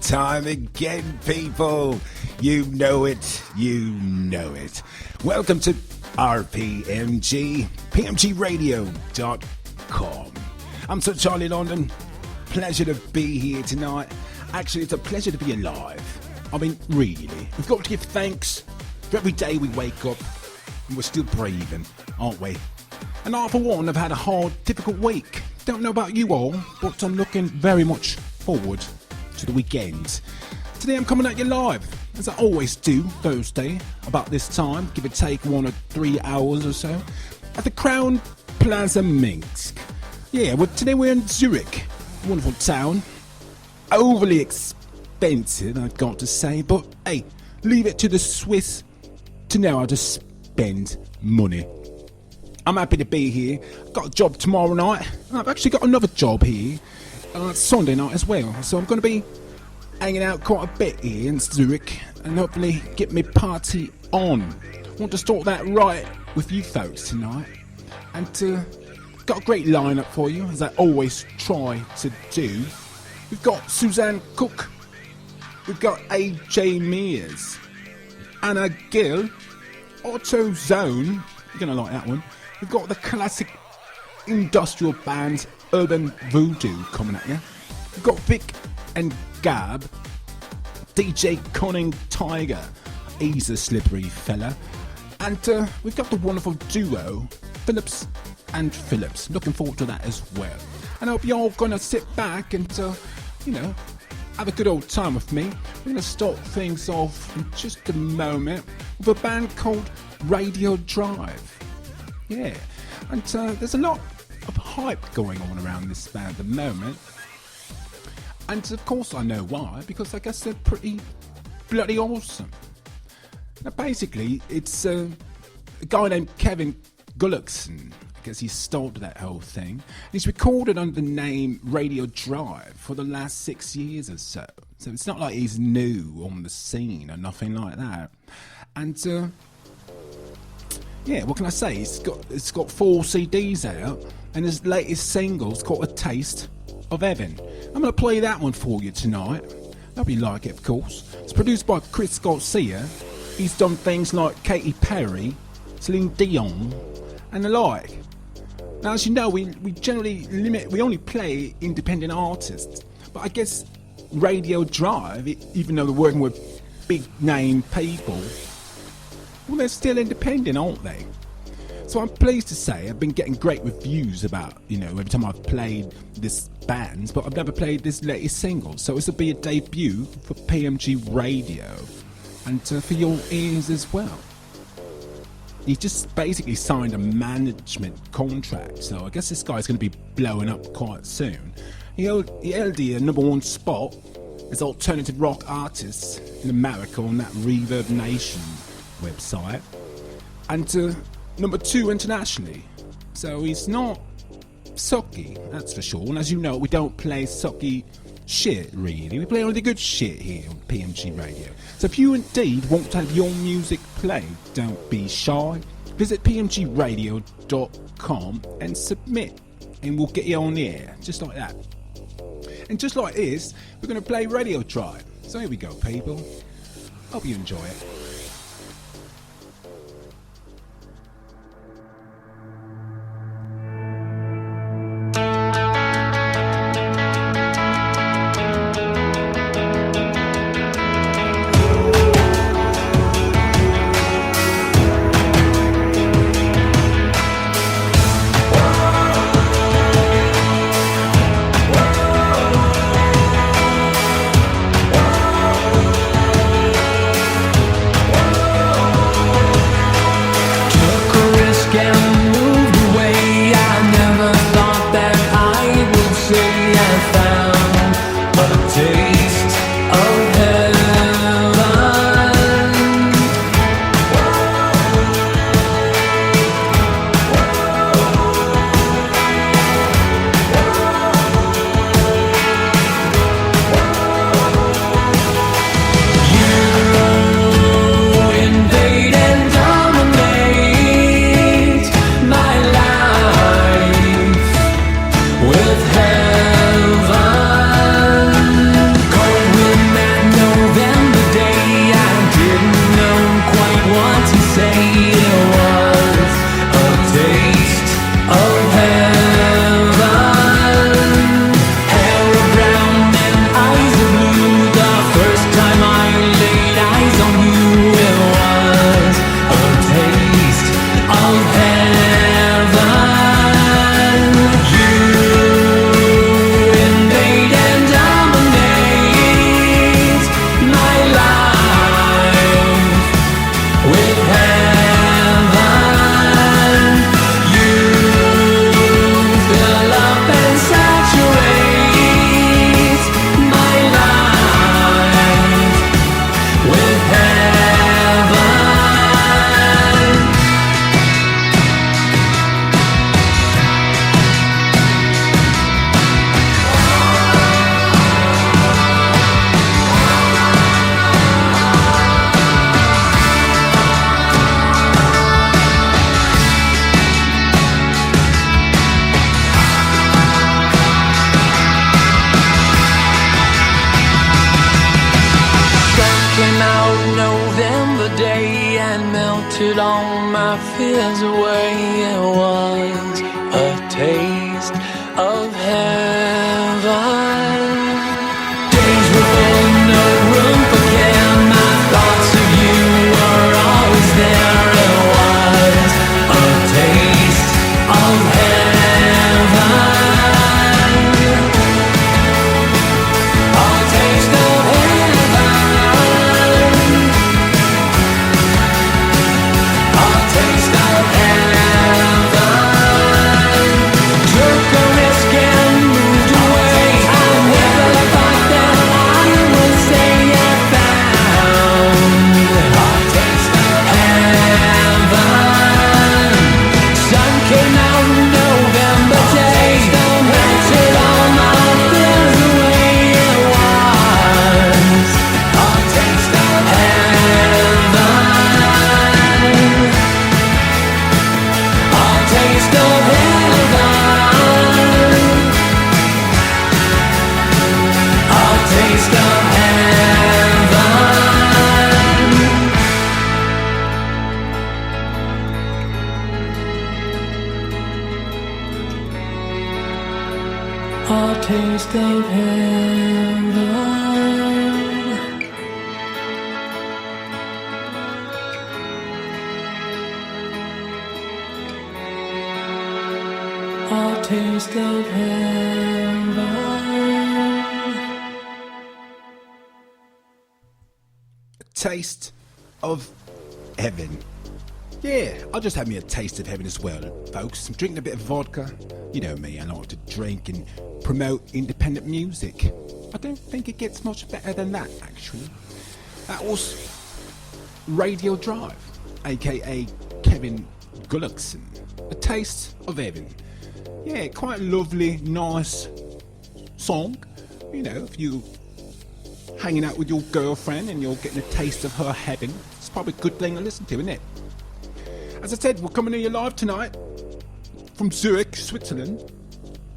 Time again, people. You know it. Welcome to RPMG, PMGRadio.com. I'm Sir Charlie London. Pleasure to be here tonight. Actually, it's a pleasure to be alive. I mean, really. We've got to give thanks for every day we wake up and we're still breathing, aren't we? And I, for one, have had a hard, difficult week. Don't know about you all, but I'm looking very much forward to the weekend. Today I'm coming at you live, as I always do, Thursday, about this time, give or take 1 or 3 hours or so, at the Crown Plaza Minsk. Yeah, well, today we're in Zurich, a wonderful town, overly expensive, I've got to say, but hey, leave it to the Swiss to know how to spend money. I'm happy to be here. I've got a job tomorrow night, and I've actually got another job here Sunday night as well, so I'm going to be hanging out quite a bit here in Zurich and hopefully get me party on. Want to start that right with you folks tonight, and got a great lineup for you, as I always try to do. We've got Suzanne Cook, we've got AJ Mears, Anna Gill, Otto Zone, you're going to like that one. We've got the classic industrial band Urban Voodoo coming at you. We've got Vic and Gab, Djay Cunning Tiger, he's a slippery fella, and we've got the wonderful duo Phillips and Phillips. Looking forward to that as well. And I hope you're all gonna sit back and have a good old time with me. We're gonna start things off in just a moment with a band called Radio Drive. Yeah, and there's a lot of hype going on around this band at the moment, and of course I know why, because I guess they're pretty bloody awesome. Now basically it's a guy named Kevin Gullickson. I guess he started that whole thing, and he's recorded under the name Radio Drive for the last 6 years or so it's not like he's new on the scene or nothing like that. And yeah, what can I say? It's got 4 CDs out, and his latest single's called A Taste of Heaven. I'm going to play that one for you tonight. Hope you like it, of course. It's produced by Chris Garcia. He's done things like Katy Perry, Celine Dion, and the like. Now, as you know, we only play independent artists, but I guess Radio Drive, even though they're working with big name people, well, they're still independent, aren't they? So I'm pleased to say I've been getting great reviews about, every time I've played this band, but I've never played this latest single. So this will be a debut for PMG Radio, and for your ears as well. He just basically signed a management contract, so I guess this guy's going to be blowing up quite soon. He held the #1 spot as alternative rock artists in America on that Reverb Nation website, and #2 internationally. So he's not sucky, that's for sure. And as you know, we don't play sucky shit, really. We play only the good shit here on PMG Radio. So if you indeed want to have your music played, don't be shy. Visit pmgradio.com and submit, and we'll get you on the air, just like that. And just like this, we're going to play Radio Drive. So here we go, people. Hope you enjoy it. came out November day and melted all my fears away. It was a taste of heaven. Days without no room for care. My thoughts of you were always there. It was a taste of heaven. A taste of heaven. A taste of heaven. Took a risk and moved away. I never thought that I would say I found a taste of heaven. Sun came out November day, melted all my fears away. It was a taste of heaven. A taste of heaven. A taste of heaven. A taste of heaven. A taste of heaven. Taste of heaven. Yeah, I just had me a taste of heaven as well, folks. I'm drinking a bit of vodka. You know me, I like to drink and promote independent music. I don't think it gets much better than that, actually. That was Radio Drive, aka Kevin Gullickson. A taste of heaven. Yeah, quite a lovely, nice song. You know, if you hanging out with your girlfriend and you're getting a taste of her heaven, it's probably a good thing to listen to, isn't it? As I said, we're coming to you live tonight from Zurich, Switzerland.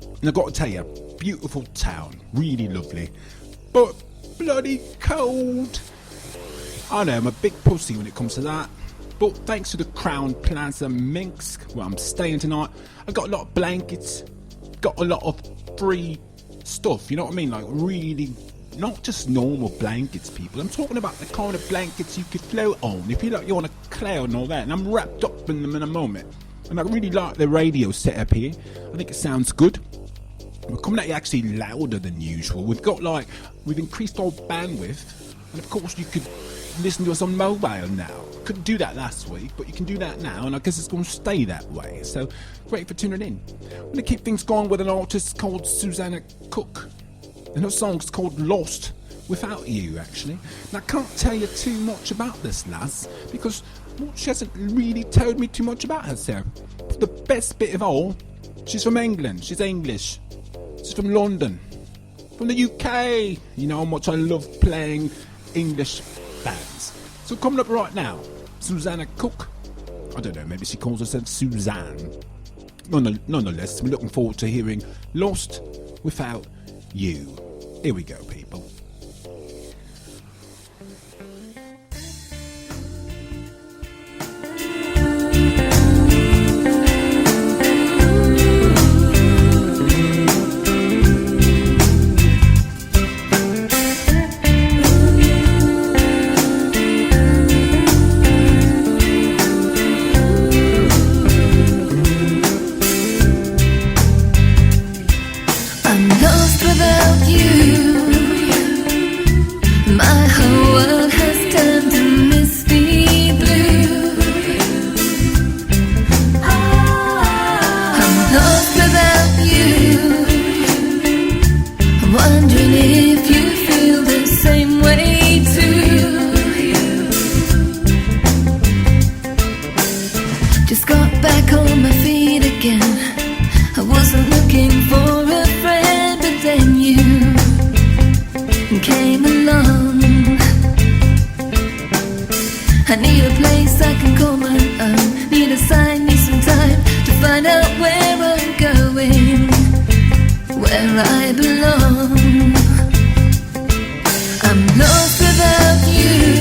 And I've got to tell you, beautiful town, really lovely, but bloody cold. I know, I'm a big pussy when it comes to that. But thanks to the Crown Plaza Minsk, where I'm staying tonight, I got a lot of blankets, got a lot of free stuff, you know what I mean? Like really, not just normal blankets, people. I'm talking about the kind of blankets you could float on if you like, you're on a cloud and all that. And I'm wrapped up in them in a moment. And I really like the radio setup here. I think it sounds good. We're coming at you actually louder than usual. We've increased our bandwidth. And of course you could listen to us on mobile now. Couldn't do that last week, but you can do that now, and I guess it's going to stay that way. So great for tuning in. I'm going to keep things going with an artist called Suzanne Cook, and her song's called Lost Without You, actually. And I can't tell you too much about this lass, because she hasn't really told me too much about herself. But the best bit of all, she's from England, she's English, she's from London, from the UK. You know how much I love playing English bands. So coming up right now, Suzanne Cook. I don't know, maybe she calls herself Suzanne. Nonetheless, we're looking forward to hearing Lost Without You. Here we go, people. I belong. I'm lost without you.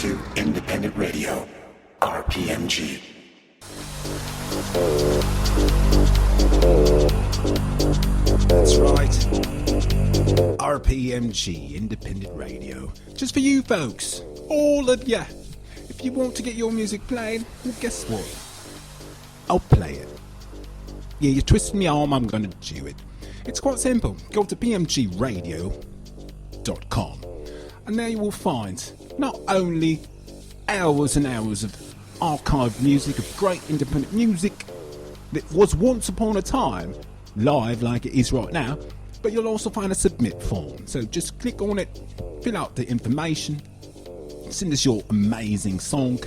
to Independent Radio, RPMG. That's right. RPMG, Independent Radio. Just for you folks, all of ya. If you want to get your music played, well, guess what? I'll play it. Yeah, you're twisting my arm, I'm gonna do it. It's quite simple. Go to pmgradio.com and there you will find not only hours and hours of archived music, of great independent music that was once upon a time live like it is right now, but you'll also find a submit form. So just click on it, fill out the information, send us your amazing song,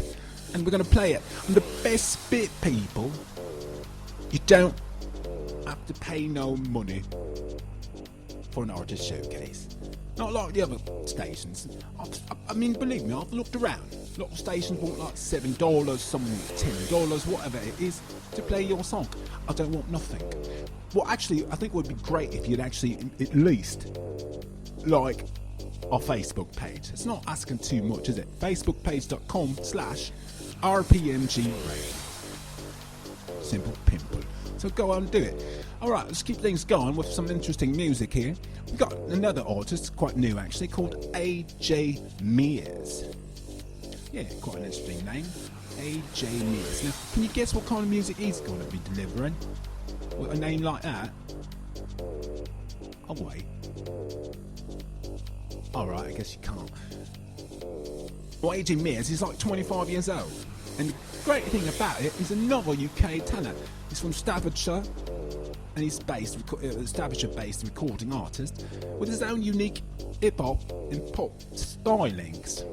and we're going to play it. And the best bit, people, you don't have to pay no money for an artist showcase. Not like the other stations. I mean, believe me, I've looked around. A lot of stations want like $7, some want $10, whatever it is, to play your song. I don't want nothing. Well, actually, I think it would be great if you'd actually at least like our Facebook page. It's not asking too much, is it? facebookpage.com/RPMG Radio. Simple, pimple. So go on and do it. Alright, let's keep things going with some interesting music here. We've got another artist, quite new actually, called AJ Mears. Yeah, quite an interesting name. AJ Mears. Now, can you guess what kind of music he's going to be delivering? With a name like that? Oh, wait. Alright, I guess you can't. Well, AJ Mears is like 25 years old. And the great thing about it, he's another UK talent. He's from Staffordshire, and he's Staffordshire-based recording artist with his own unique hip-hop and pop stylings.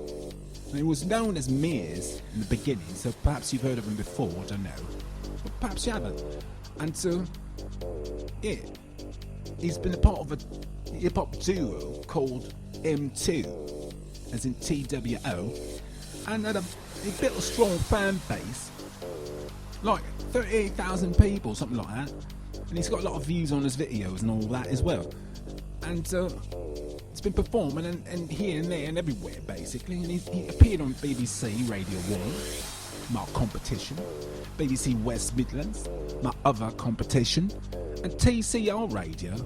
And he was known as Mears in the beginning, so perhaps you've heard of him before, I don't know. But perhaps you haven't. And so, yeah, he's been a part of a hip-hop duo called M2, as in TWO, and he built a strong fan base, like 38,000 people, something like that. And he's got a lot of views on his videos and all that as well. And it's been performing and here and there and everywhere, basically. And he appeared on BBC Radio 1, my competition, BBC West Midlands, my other competition, and TCR Radio.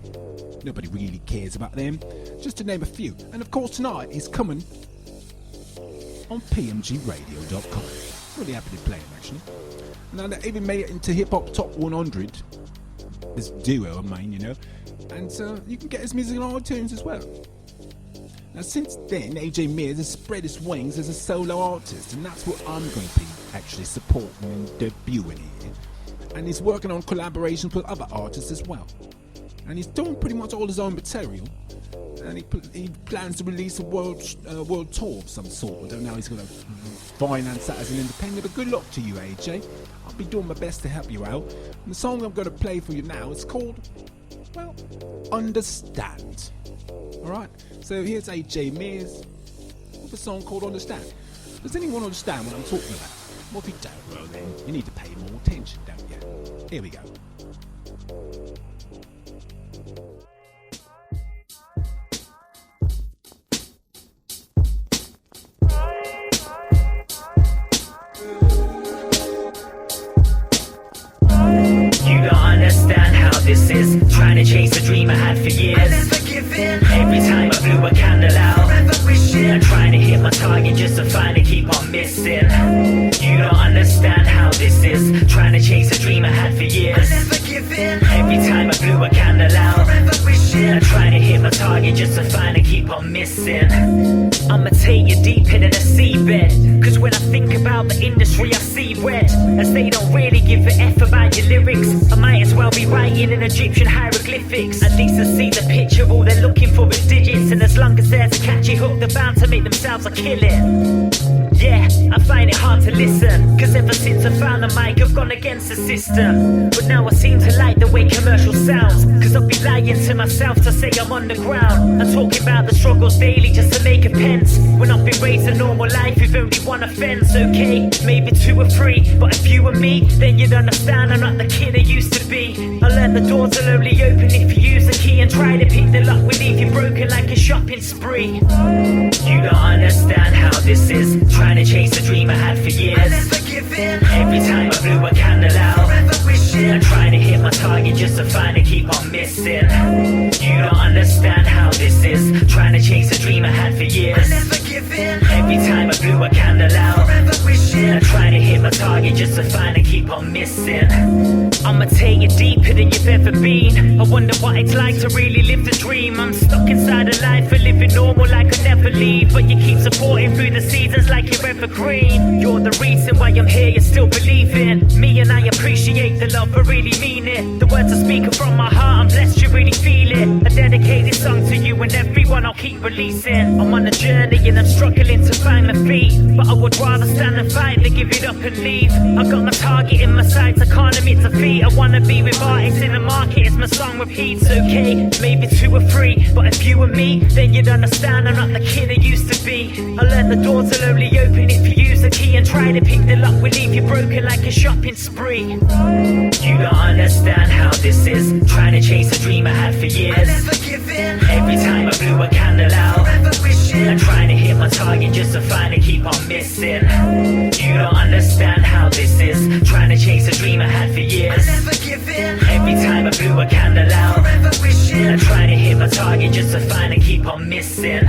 Nobody really cares about them, just to name a few. And of course tonight he's coming on PMGRadio.com. Really happy to play him, actually. Now, they even made it into Hip Hop Top 100. This duo, I mean, you know. And you can get his music on iTunes as well. Now, since then, AJ Mears has spread his wings as a solo artist, and that's what I'm going to be actually supporting and debuting here. And he's working on collaborations with other artists as well. And he's doing pretty much all his own material. And he plans to release a world tour of some sort. I don't know how he's going to finance that as an independent, but good luck to you, AJ. I'll be doing my best to help you out. And the song I'm going to play for you now is called, well, Understand. Alright, so here's AJ Mears with a song called Understand. Does anyone understand what I'm talking about? Well, if you don't, well then, you need to pay more attention, don't you? Here we go. You don't understand how this is. Trying to chase a dream I had for years. I never give in. Every time I blew a candle out, forever wishing. I'm trying to hit my target just to finally keep on missing. You don't understand how this is. Trying to chase a dream I had for years. I never give in. Every time I blew a candle out, forever wishing. I'm trying to hit my target just to finally keep on missing. I'ma take you deeper than a seabed. Cause when I think about the industry I see red. As they don't really give a F about your lyrics. I might as well be writing in Egyptian hieroglyphics. At least I see the picture, all they're looking for is digits. And as long as there's a catchy hook, they're bound to make themselves a killing. Yeah, I I find it hard to listen. Cause ever since I found the mic, I've gone against the system. But now I seem to like the way commercial sounds. Cause I've been lying to myself to say I'm on the ground. I'm talking about the struggles daily just to make a pence. When I've been raised a normal life with only one offence. Okay, maybe 2 or 3, but if you were me, then you'd understand I'm not the kid I used to be. I learned the doors will only open if you use the key and try to pick the lock will leave you broken like a shopping spree. You don't understand how this is, trying to chase a dream I had for years. I never give in. Every time I blew a candle out, forever wishing. I'm trying to hit my target just to find and keep on missing. You don't understand how this is, trying to chase a dream I had for years. I never give in. Every time I blew a candle out, forever wishing. I'm trying to hit my target just to find and keep on missing. I'ma take you deeper than you've ever been. I wonder what it's like to really live the dream. I'm stuck inside a life of living normal like I never leave. But you keep supporting through the seasons like you're evergreen. You're the reason why I'm here, you still believe in me. And I appreciate the love, I really mean it. The words I speak are from my heart, I'm blessed you really feel it. I dedicate this song to you and everyone I'll keep releasing. I'm on a journey and I'm struggling to find my feet. But I would rather stand and fight than give it up and leave. I got my target in my sights, I can't admit defeat. I wanna be with artists in the market, it's my song repeats. Okay, maybe 2 or 3, but if you were me, then you'd understand I'm not the kid I used to be. I learned the doors will only open if you use the key and try to pick the lock will leave you broken like a shopping spree. You don't understand how this is, trying to chase a dream I had for years. I never give in. Every time I blew a candle out, forever wishing. I'm trying to hit my target just to find and keep on missing. You don't understand how this is, trying to chase a dream I had for years. I never give in. Every time I blew a candle out, forever wishing. I'm trying to hit my target just to find and keep on missing.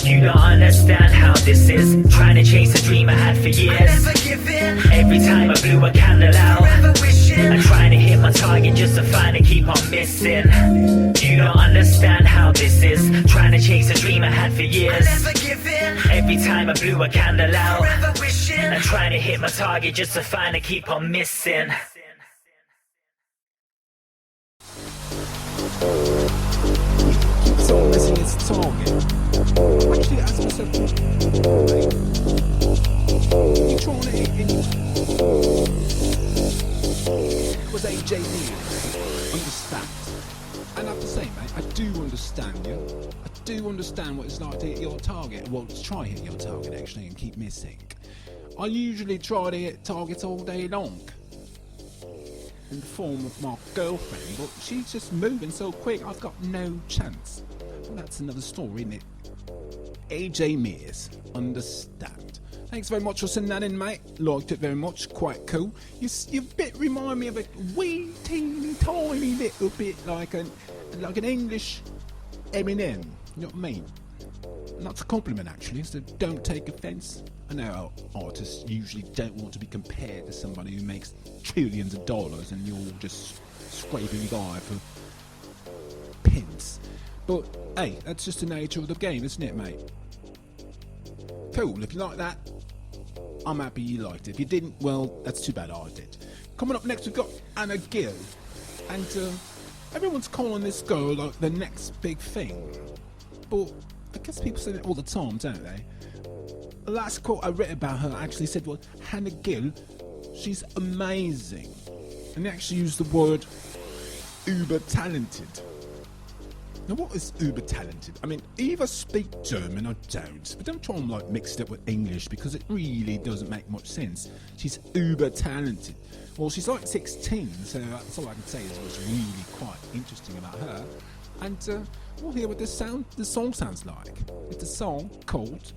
You don't understand how this is, trying to chase a dream I had for years. I never give in. Every time I blew a candle out, forever wishing. I'm trying to hit my target just to find and keep on missing. You don't understand how this is, trying to chase a dream I had for years. I never give in. Every time I blew a candle out, forever wishing. I'm trying to hit my target just to find and keep on missing. Keeps on missing its target. Actually, as I said, you're trying to hit any. It was AJ Mears. Understand. And I have to say, mate, I do understand you. I do understand what it's like to hit your target. Well, to try hit your target, actually, and keep missing. I usually try to hit targets all day long. In the form of my girlfriend, but she's just moving so quick, I've got no chance. Well, that's another story, isn't it? AJ Mears, understand. Thanks very much for sending that in, mate. Liked it very much, quite cool. You bit remind me of a wee, teeny, tiny little bit like an English Eminem. You know what I mean? And that's a compliment, actually, so don't take offence. I know artists usually don't want to be compared to somebody who makes trillions of dollars and you're just scraping by for pence. But, hey, that's just the nature of the game, isn't it, mate? Cool, if you like that, I'm happy you liked it. If you didn't, well, that's too bad I did. Coming up next, we've got Anna Gill. And everyone's calling this girl like the next big thing. But I guess people say that all the time, don't they? The last quote I read about her actually said, well, Hannah Gill, she's amazing. And they actually used the word uber talented. Now, what is uber talented? I mean, either speak German or don't, but don't try and like mix it up with English because it really doesn't make much sense. She's uber talented. Well, she's like 16, so that's all I can say is what's really quite interesting about her. And we'll hear what the song sounds like. It's a song called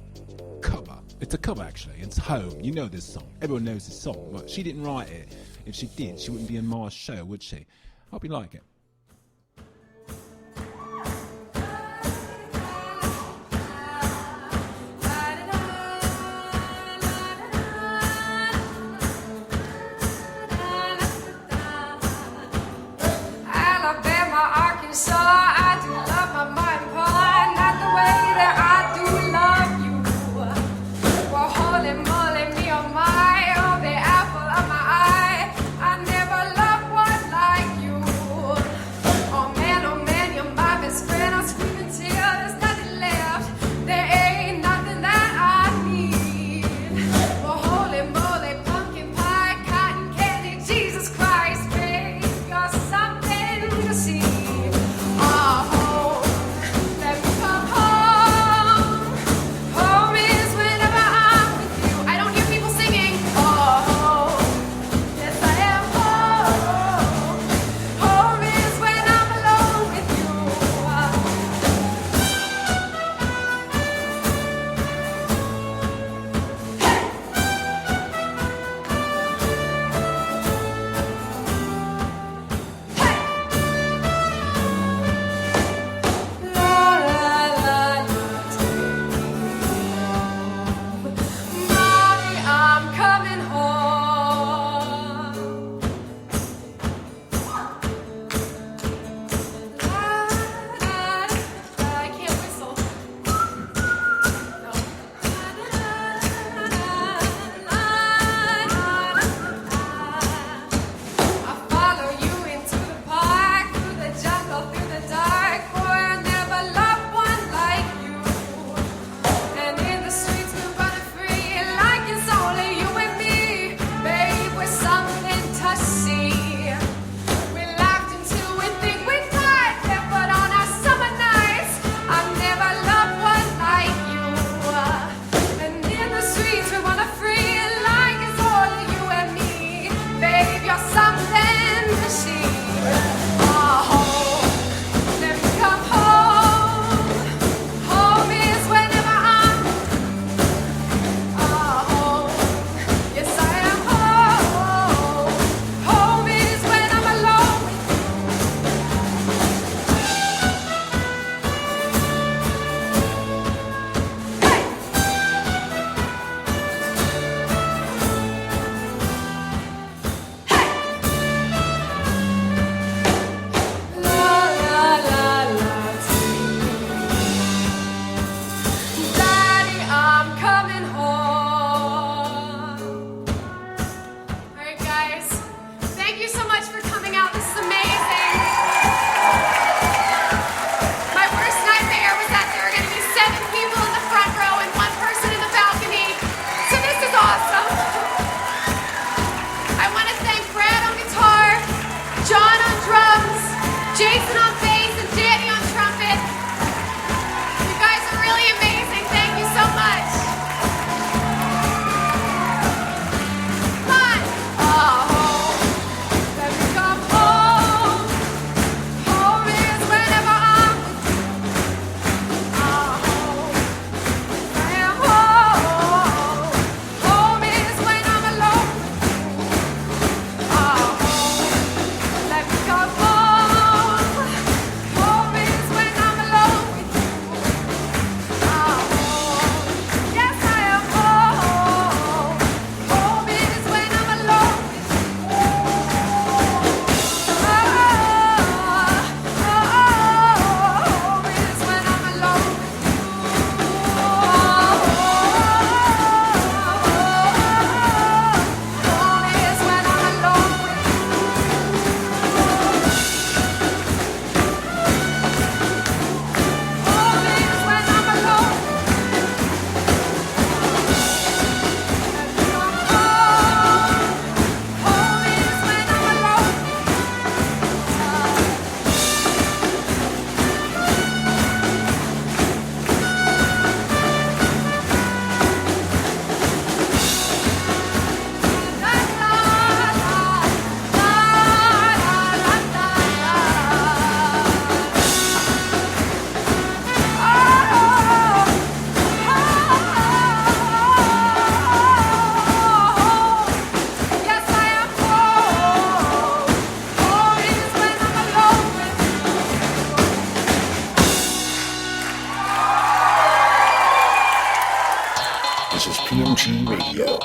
Cover. It's a cover, actually. It's Home. You know this song. Everyone knows this song, but she didn't write it. If she did, she wouldn't be in my show, would she? Hope you like it. Apple of my eye, I never loved one like you. PMG Radio.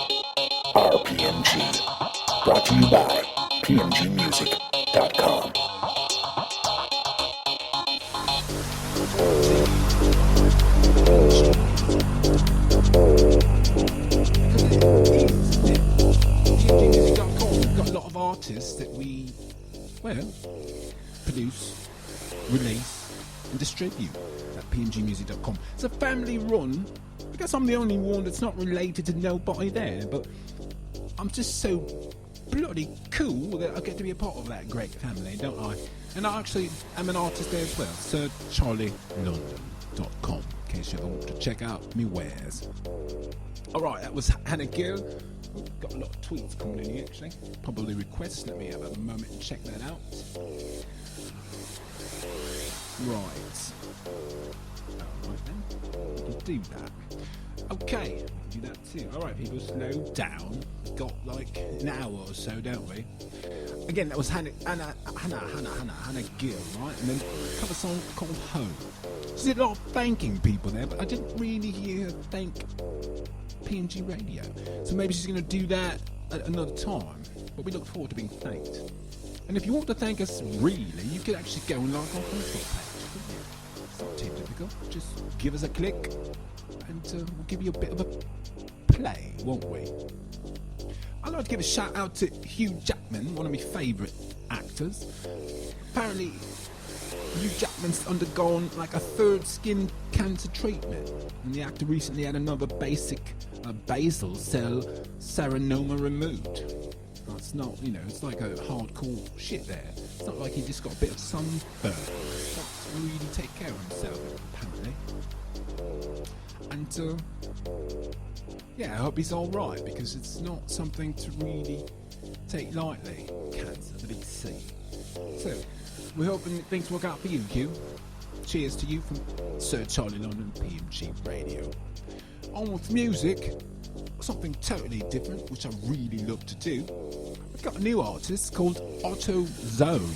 RPMG. Brought to you by PMGmusic.com. PMGmusic.com. We've got a lot of artists that we, produce, release, and distribute at PMGmusic.com. It's a family run. I guess I'm the only one that's not related to nobody there, but I'm just so bloody cool that I get to be a part of that great family, don't I? And I actually am an artist there as well. SirCharlieLondon.com, in case you ever want to check out me wares. Alright, that was Hannah Gill. Got a lot of tweets coming in here actually. Probably requests. Let me have a moment and check that out. Right. Alright then. We'll do that. Okay, we can do that too. Alright people, slow down. We've got like an hour or so, don't we? Again, that was Hannah Gill, right? And then a cover song called Home. She did a lot of thanking people there, but I didn't really hear her thank PMG Radio. So maybe she's going to do that at another time. But we look forward to being thanked. And if you want to thank us really, you could actually go and like our Facebook page, couldn't you? It's not too difficult. Just give us a click and we'll give you a bit of a play, won't we? I'd like to give a shout out to Hugh Jackman, one of my favourite actors. Apparently, Hugh Jackman's undergone like a third skin cancer treatment, and the actor recently had another basal cell serenoma removed. That's not, it's like a hardcore shit there. It's not like he just got a bit of sunburn. He's got to really take care of himself, apparently. And I hope he's alright, because it's not something to really take lightly, cancer, the big C. So, we're hoping things work out for you, Q. Cheers to you from Sir Charlie London, PMG Radio. On with music, something totally different, which I really love to do. I've got a new artist called Otto Zone.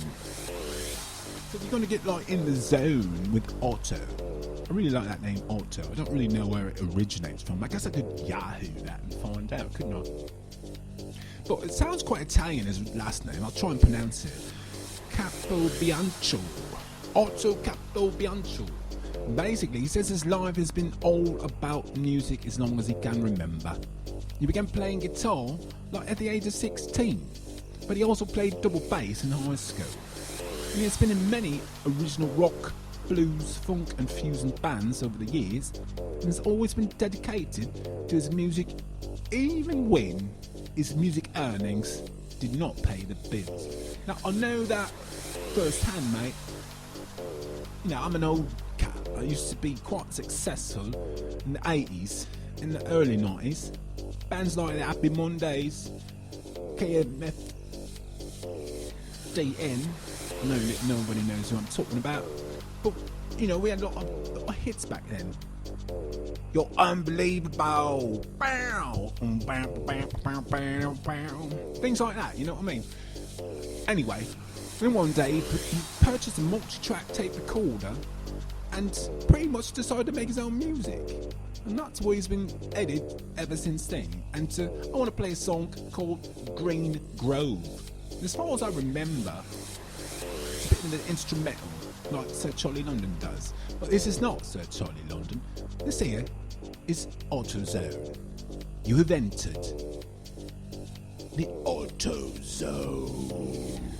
So if you're going to get like in the zone with Otto, I really like that name, Otto. I don't really know where it originates from. I guess I could Yahoo that and find out, couldn't I? But it sounds quite Italian as last name. I'll try and pronounce it. Capobianco. Otto Capobianco. Basically, he says his life has been all about music as long as he can remember. He began playing guitar like at the age of 16, but he also played double bass in high school. He has been in many original rock, blues, funk and fusion bands over the years, and has always been dedicated to his music even when his music earnings did not pay the bills. Now I know that firsthand, mate. I'm an old cat. I used to be quite successful in the 80s, in the early 90s. Bands like the Happy Mondays, KMF, DN. I know that nobody knows who I'm talking about, but we had a lot of hits back then. You're unbelievable, things like that. You know what I mean? Anyway, then one day he purchased a multi-track tape recorder and pretty much decided to make his own music. And that's what he's been headed ever since then. And I want to play a song called Green Grove. And as far as I remember, it's a bit of an instrumental, like Sir Charlie London does. But this is not Sir Charlie London. This here is Otto Zone. You have entered the Otto Zone.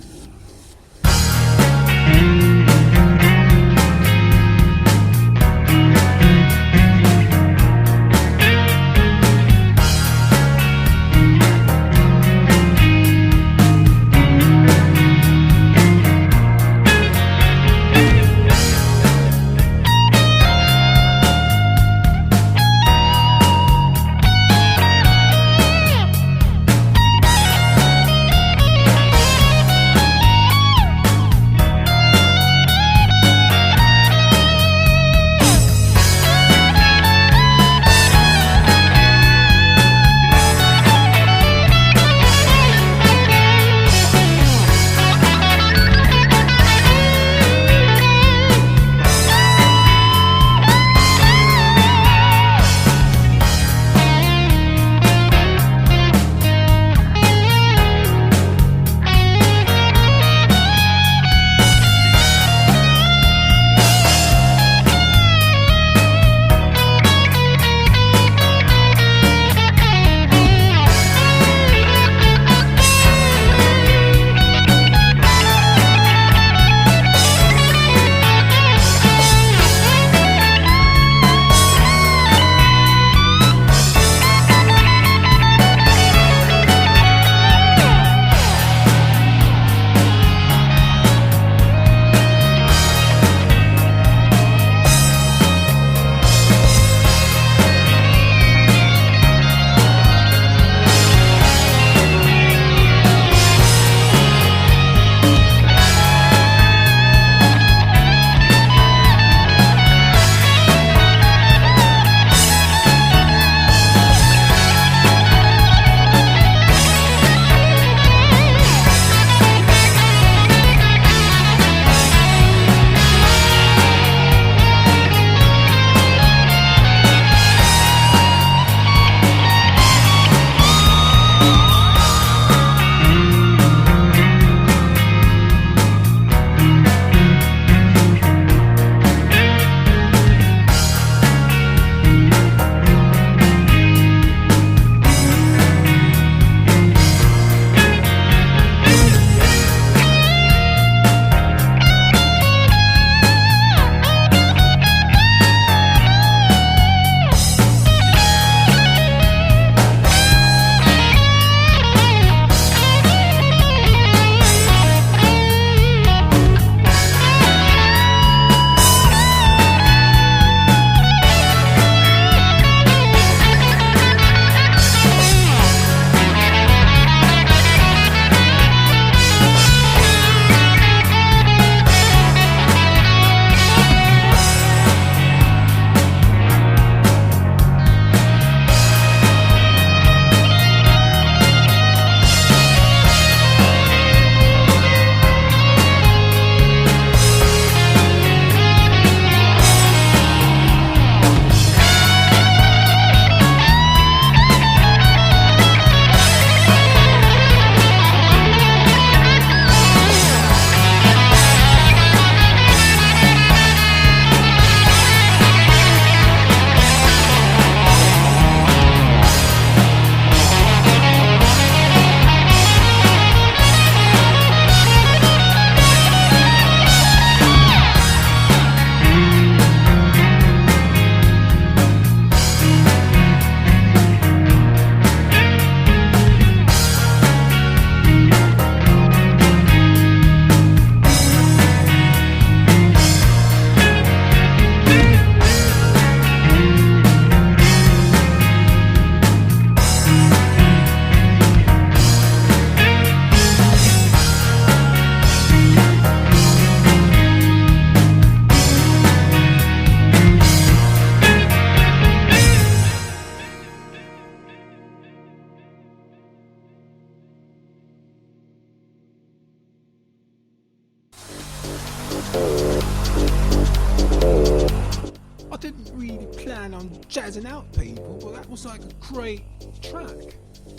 didn't really plan on jazzing out people, but that was like a great track.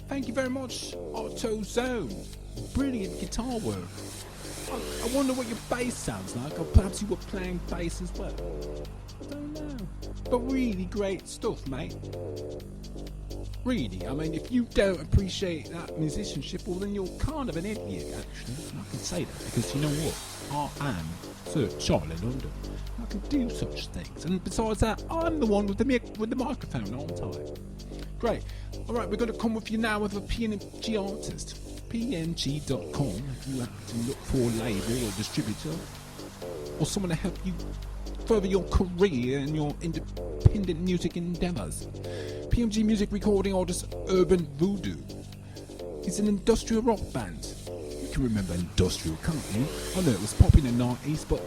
Thank you very much, Otto Zone. Brilliant guitar work. I wonder what your bass sounds like, or perhaps you were playing bass as well. I don't know. But really great stuff, mate. Really, I mean, if you don't appreciate that musicianship, well then you're kind of an idiot, actually. And I can say that because you know what? I am Sir Charlie London. I can do such things. And besides that, I'm the one with the microphone, aren't I? Great. Alright, we're going to come with you now with a PMG artist. PMG.com if you have to look for a label or distributor or someone to help you further your career and your independent music endeavours. PMG music recording artist Urban Voodoo. It's an industrial rock band. You can remember industrial, can't you? I know it was popular in the 90s, but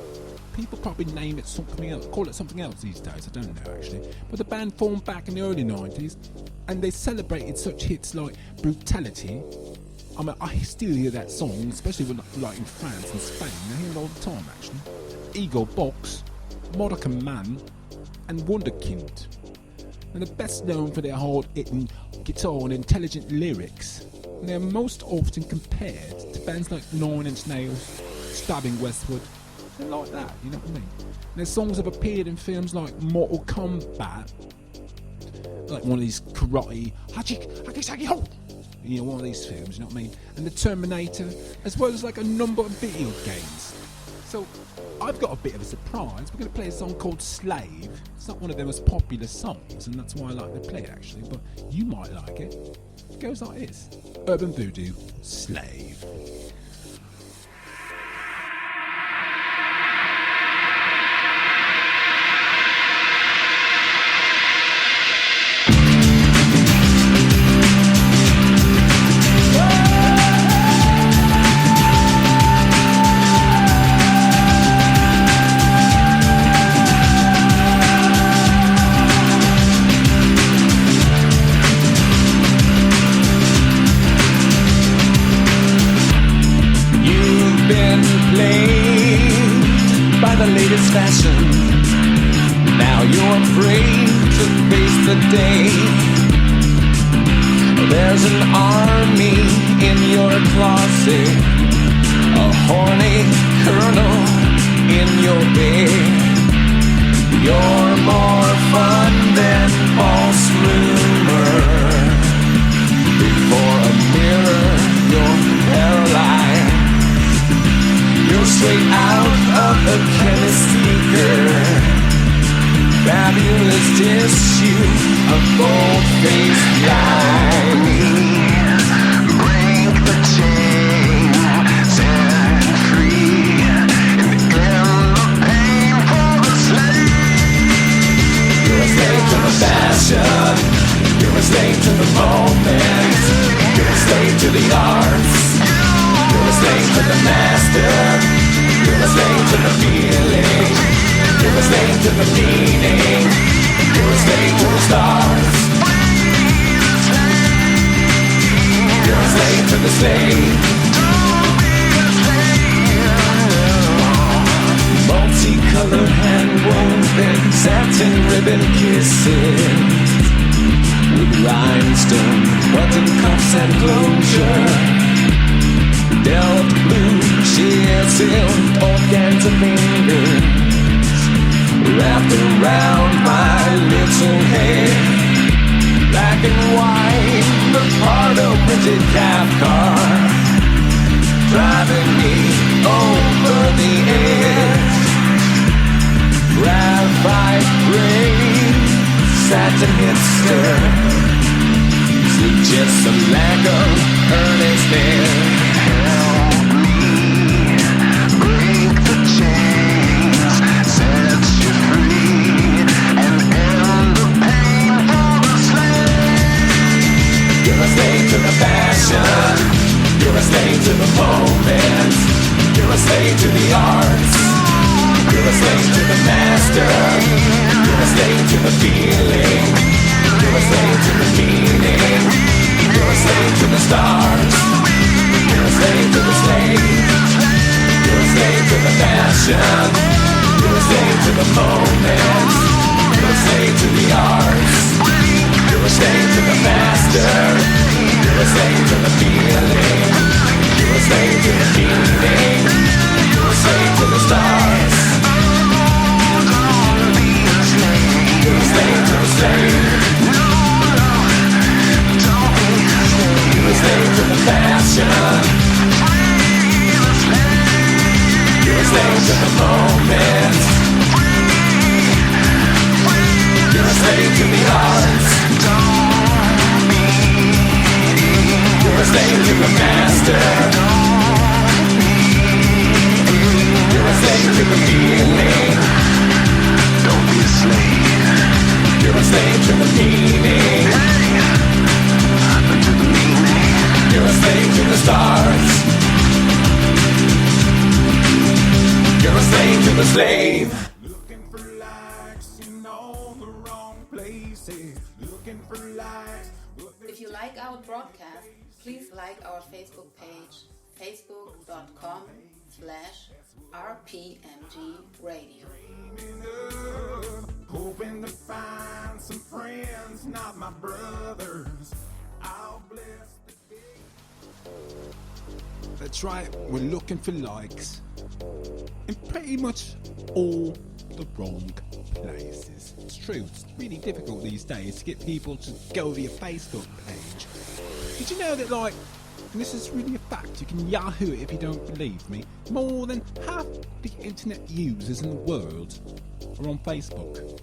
people probably name it something else, call it something else these days, I don't know actually. But the band formed back in the early 90s and they celebrated such hits like Brutality. I mean, I still hear that song, especially when, like in France and Spain. I hear it all the time, actually. Ego Box, Modicum Man, and Wunderkind. And they're best known for their hard-hitting guitar and intelligent lyrics. And they're most often compared to bands like Nine Inch Nails, Stabbing Westwood, and like that, you know what I mean? And their songs have appeared in films like Mortal Kombat, like one of these karate, Haki-Saki-Ho! You know, one of these films, you know what I mean? And The Terminator, as well as like a number of video games. So, I've got a bit of a surprise. We're going to play a song called Slave. It's not one of their most popular songs, and that's why I like to play it actually, but you might like it. It goes like this. Urban Voodoo, Slave. Fashion. Now you're afraid to face the day. There's an army in your closet, a horny colonel in your bed. You're more fun than false rumor. Before a mirror, you're paralyzed. You're straight out of a chemist speaker. Fabulous tissue, a gold-faced lie. Break the chain, set free. In the end, the pain for the slave. You're a slave to the fashion. You're a slave to the moment. You're a slave to the arts. You're a slave to the master. You're a slave to the feeling. You're a slave to the meaning. You're a slave to the stars. You're a slave to the slave. Multicolored hand-woven satin ribbon kisses with rhinestone button cuffs and closure. Delft blue, sheer silk, organza fingers wrapped around my little head. Black and white, the Pardo printed cab car, driving me over the edge. Graphite gray, satin hipster, suggests a lack of earnestness. You're a slave to the fashion. You're a slave to the moment. You're a slave to the arts. You're a slave to the master. You're a slave to the feeling. You're a slave to the meaning. You're a slave to the stars. You're a slave to the slave. You're a slave to the fashion. You're a slave to the moment. You're a slave to the master. You're a slave to the feeling. You're a slave to the meaning. You're a slave to the stars. You're a slave to the slave. You're a slave to the passion. You're a slave to the moment. You're a slave to the arts. You're a slave to the master. You're a slave to the feeling. Don't be a slave. You're a slave to the meaning. You're a slave to the stars. You're a slave to the slave. Looking for likes in all the wrong places. Looking for likes. If you like our broadcast, please like our Facebook page, facebook.com/RPMG Radio. Hoping to find some friends, not my brothers. I'll bless the day. That's right, we're looking for likes in pretty much all the wrong places. It's true, it's really difficult these days to get people to go to your Facebook page. Did you know that, like, and this is really a fact, you can Yahoo it if you don't believe me, more than half the internet users in the world are on Facebook?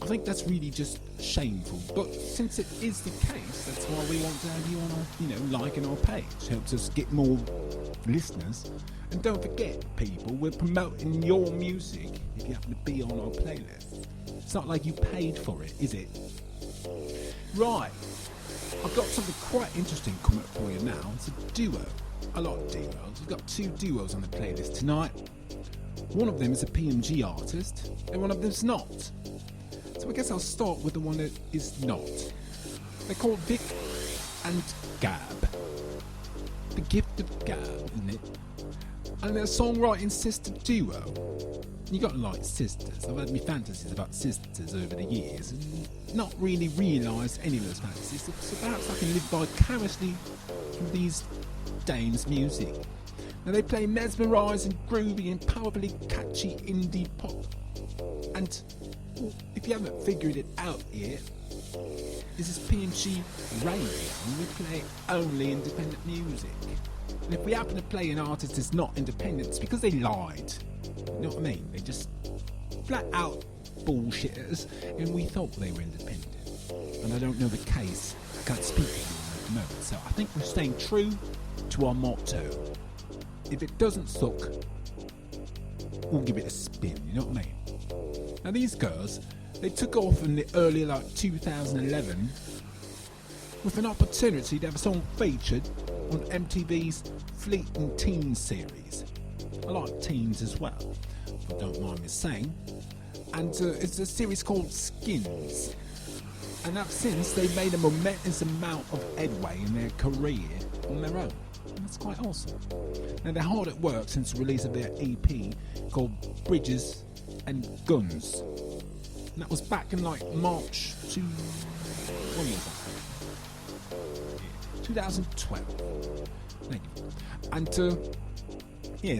I think that's really just shameful, but since it is the case, that's why we want to have you on our, liking our page. Helps us get more listeners. And don't forget, people, we're promoting your music if you happen to be on our playlist. It's not like you paid for it, is it? Right, I've got something quite interesting coming up for you now. It's a duo. I like duos. We've got two duos on the playlist tonight. One of them is a PMG artist, and one of them's not. So I guess I'll start with the one that is not. They're called Vic and Gab. The gift of Gab, isn't it? And they're a songwriting sister duo. You gotta like sisters. I've had my fantasies about sisters over the years and not really realised any of those fantasies. So perhaps I can live vicariously through these dames' music. Now they play mesmerising, groovy and powerfully catchy indie pop. And if you haven't figured it out yet, this is PMG Radio and we play only independent music. And if we happen to play an artist that's not independent, it's because they lied. You know what I mean? They just flat out bullshitters, and we thought they were independent. And I don't know the case. I can't speak to them at the moment. So I think we're staying true to our motto. If it doesn't suck, we'll give it a spin. You know what I mean? Now these girls, they took off in the early 2011 with an opportunity to have a song featured on MTV's Fleeting Teens series. I like teens as well, if I don't mind me saying. And it's a series called Skins. And ever since, they've made a momentous amount of headway in their career on their own. And that's quite awesome. Now they're hard at work since the release of their EP called Bridges and Guns. And that was back in March to... when was that? 2012. Thank you. And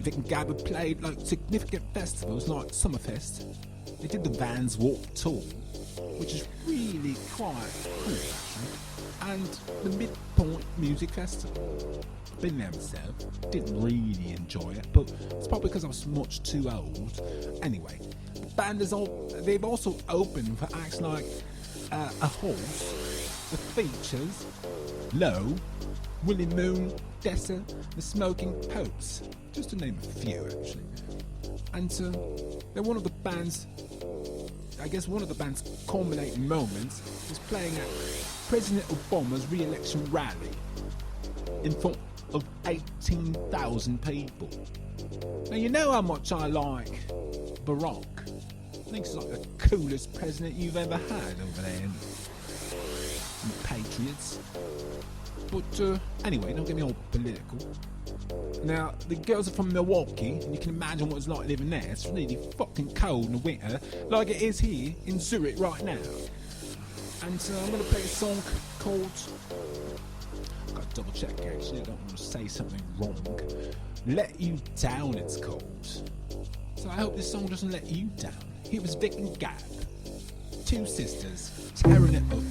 Vic and Gab have played significant festivals like Summerfest. They did the Vans Warp Tour, which is really quite cool actually. And the Midpoint Music Festival. Been there myself, didn't really enjoy it, but it's probably because I was much too old. Anyway, the band they've also opened for acts like A Horse, The Features, Low, Willie Moon, Dessa, The Smoking Popes, just to name a few actually. And they're one of the band's culminating moments was playing at President Obama's re-election rally in front of 18,000 people. Now you know how much I like Barack. I think he's the coolest president you've ever had over there in Patriots. But anyway, don't get me all political. Now, the girls are from Milwaukee, and you can imagine what it's like living there. It's really fucking cold in the winter, like it is here in Zurich right now. And I'm going to play a song called, I've got to double check actually, I don't want to say something wrong. Let You Down it's called. So I hope this song doesn't let you down. Here was Vic and Gab, two sisters, tearing it up.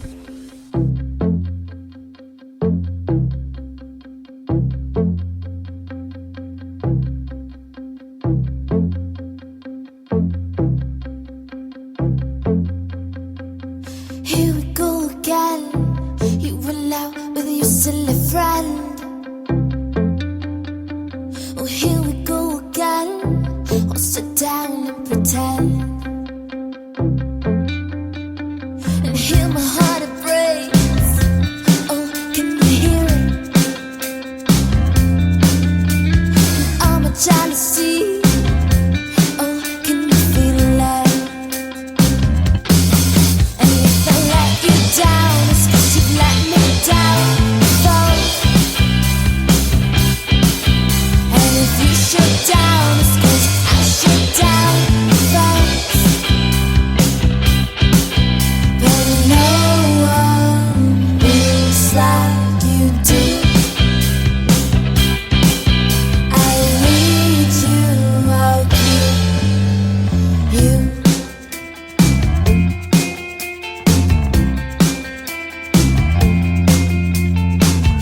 Here we go again. You were out with your silly friend. Oh, here we go again. I'll sit down and pretend. And hear my heart it breaks. Oh, can you hear it? And all my jealousy. Oh, can you feel it? And if I let you down, it's 'cause you've let me down before. And if you shut down, it's 'cause I shut down first. But no one moves like you do. I need you, I'll keep you.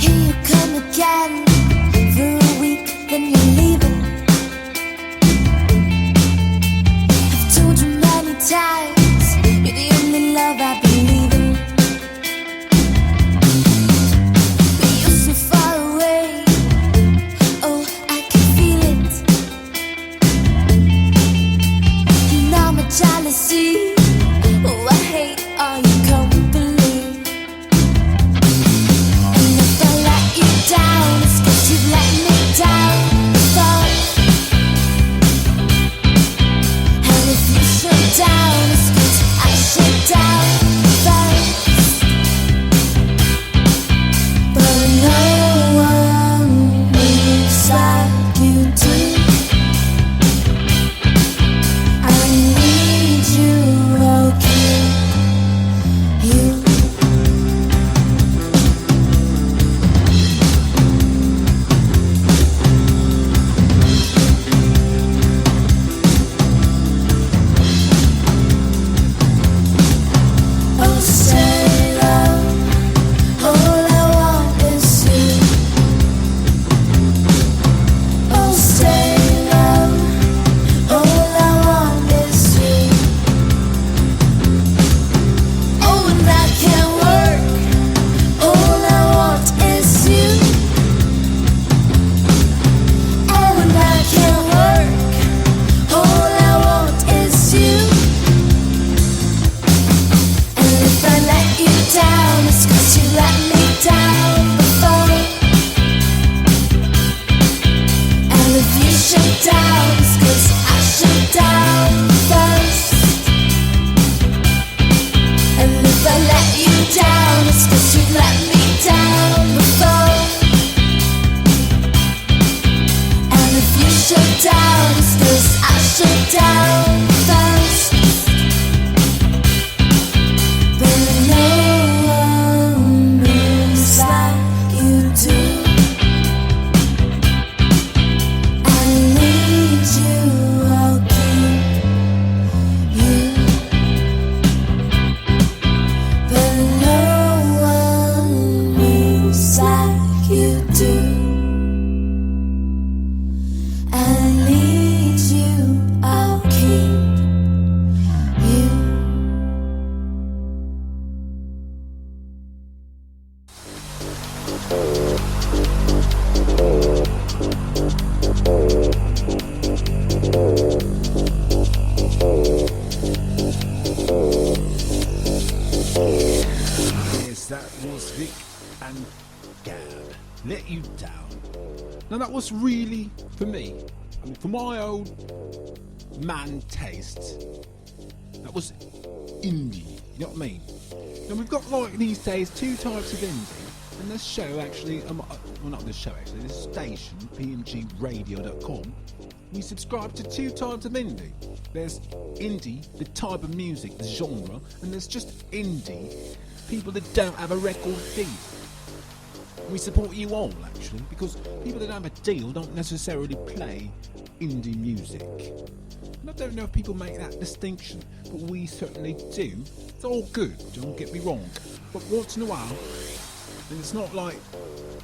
Here you come again for a week, then you're leaving. I've told you many times you're the only love I believe in. But you're so far away. Oh, I can feel it. And all my jealousy. Oh, I hate all your company. And if I let you down, it's 'cause you've let me down before. And if you shut down, it's 'cause I shut down first. But no one moves like you do. I need you, I'll keep you. Oh, say love, all I want is you. Oh, say love, all I want is you. Oh, and that can't work. All I want is you. Oh, and that can't work. All I want is you. And if I let you down, it's 'cause you let me down before. And if you shut down, it's 'cause I shut down first. And if I let you down, it's 'cause you let me down before. And if you shut down, it's 'cause I shut down first. But no one moves like you do. I need you, I'll keep you. But no one moves like you do. I need you, I'll keep you. Yes, that was Vic and Gab, Let You Down. Now that was really, for me, I mean, for my old man taste, that was indie, you know what I mean? Now we've got, like, these days, two types of indie. And this show actually, well, not this show actually, this station, PMGRadio.com, we subscribe to two types of indie. There's indie, the type of music, the genre, and there's just indie, people that don't have a record deal. We support you all, actually, because people that don't have a deal don't necessarily play indie music. And I don't know if people make that distinction, but we certainly do. It's all good, don't get me wrong. But once in a while, and it's not like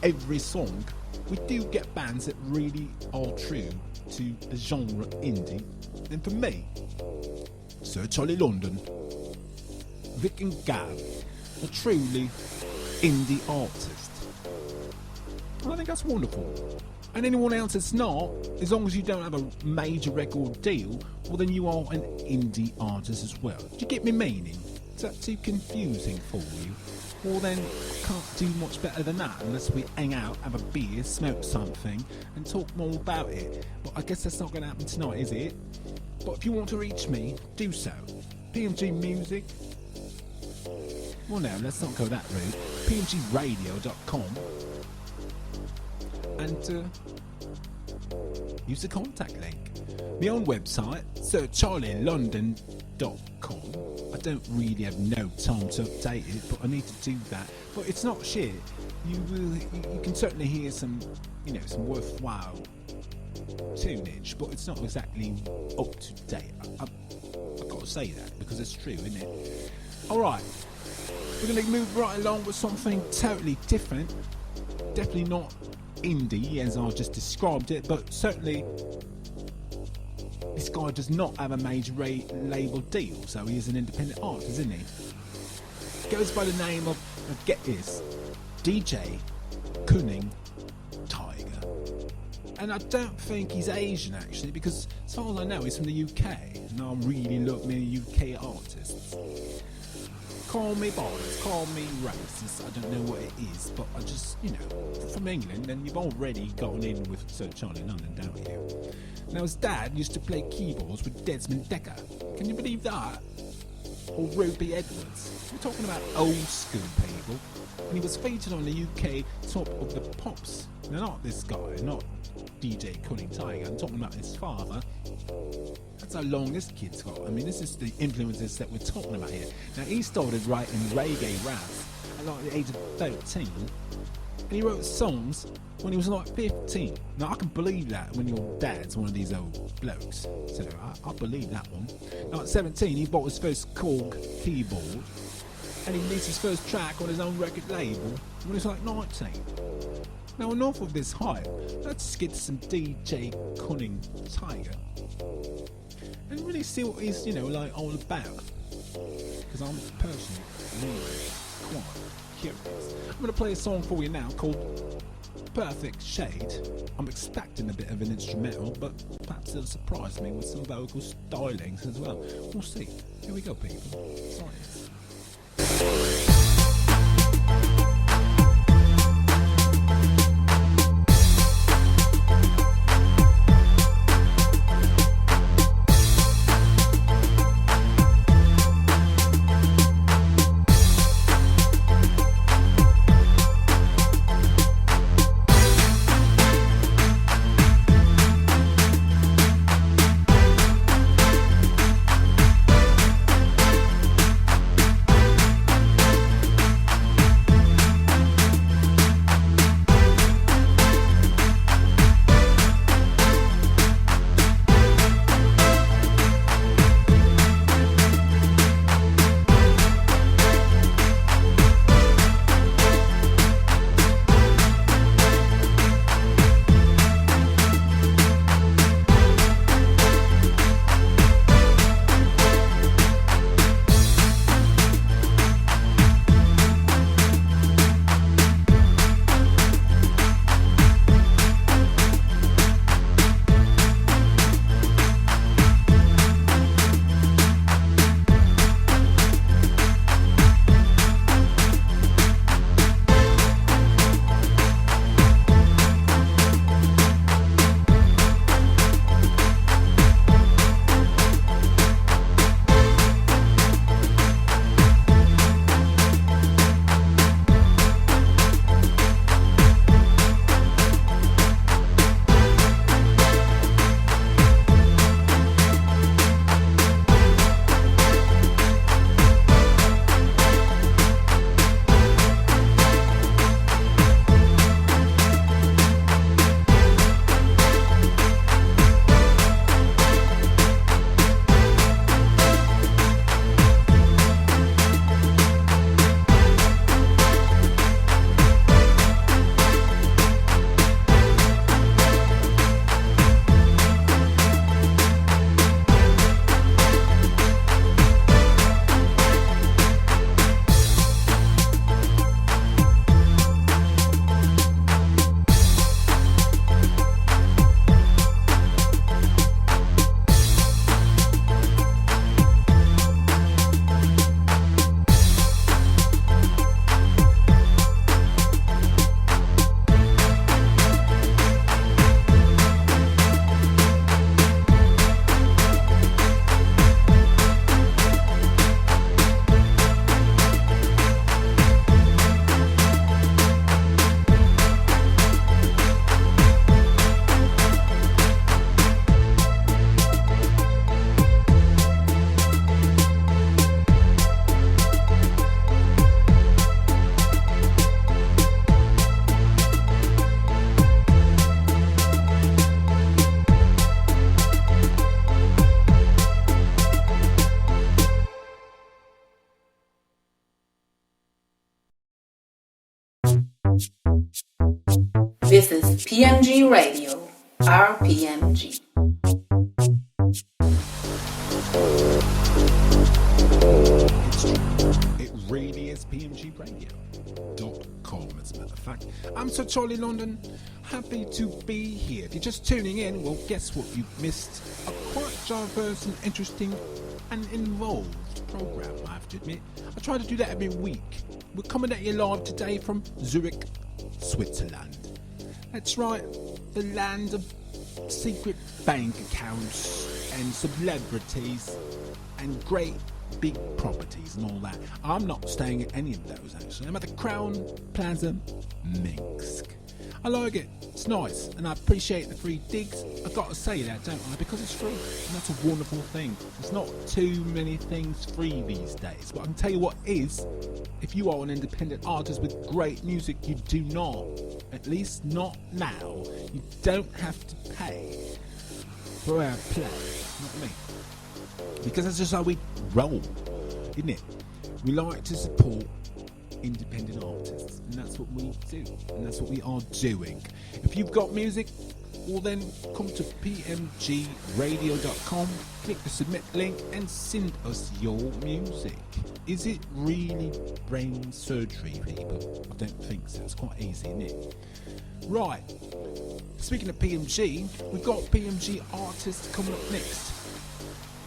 every song, we do get bands that really are true to the genre indie. And for me, Sir Charlie London, Vic and Gav are truly indie artists. And I think that's wonderful. And anyone else that's not, as long as you don't have a major record deal, well then you are an indie artist as well. Do you get me meaning? Is that too confusing for you? Well then, I can't do much better than that unless we hang out, have a beer, smoke something, and talk more about it. But I guess that's not going to happen tonight, is it? But if you want to reach me, do so. PMG Music. Well no, let's not go that route. PMGRadio.com. And use the contact link. My own website, sircharlielondon.com. I don't really have no time to update it, but I need to do that. But it's not shit. You can certainly hear some, some worthwhile tunage, but it's not exactly up to date. I've got to say that because it's true, isn't it? Alright, we're going to move right along with something totally different. Definitely not indie as I just described it, but certainly this guy does not have a major label deal, so he is an independent artist, isn't he? Goes by the name of get this, Djay Cunning Tiger. And I don't think he's Asian actually, because as far as I know he's from the UK, and I really love many UK artists. Call me biased, call me racist, I don't know what it is, but I just, from England, and you've already gotten in with Sir Charlie London, don't you? Now his dad used to play keyboards with Desmond Dekker, can you believe that? Or Ruby Edwards, we're talking about old school people, and he was featured on the UK Top of the Pops. Now not this guy, not Djay Cunning Tiger, I'm talking about his father. That's how long this kid's got. I mean, this is the influences that we're talking about here. Now, he started writing reggae raps at like the age of 13, and he wrote songs when he was like 15. Now, I can believe that when your dad's one of these old blokes. So, I believe that one. Now, at 17, he bought his first Korg keyboard, and he released his first track on his own record label when he was like 19. Now, enough of this hype. Let's get to some Djay Cunning Tiger and really see what he's, like all about. Because I'm personally really quite curious. I'm going to play a song for you now called Perfect Shade. I'm expecting a bit of an instrumental, but perhaps it'll surprise me with some vocal stylings as well. We'll see. Here we go, people. Science. This is PMG Radio, RPMG. It really is PMGRadio.com, as a matter of fact. I'm Sir Charlie London, happy to be here. If you're just tuning in, well, guess what you've missed? A quite diverse and interesting and involved program, I have to admit. I try to do that every week. We're coming at you live today from Zurich, Switzerland. That's right, the land of secret bank accounts and celebrities and great big properties and all that. I'm not staying at any of those, actually. I'm at the Crown Plaza, Minsk. I like it, it's nice, and I appreciate the free digs. I've got to say that, don't I, because it's free, and that's a wonderful thing. There's not too many things free these days, but I can tell you what is. If you are an independent artist with great music, you do not, at least not now, you don't have to pay for our play, not me. Because that's just how we roll, isn't it? We like to support independent artists, and that's what we do, and that's what we are doing. If you've got music, well then come to pmgradio.com, click the submit link and send us your music. Is it really brain surgery, people? I don't think so. It's quite easy, isn't it? Right, speaking of PMG, we've got PMG artists coming up next.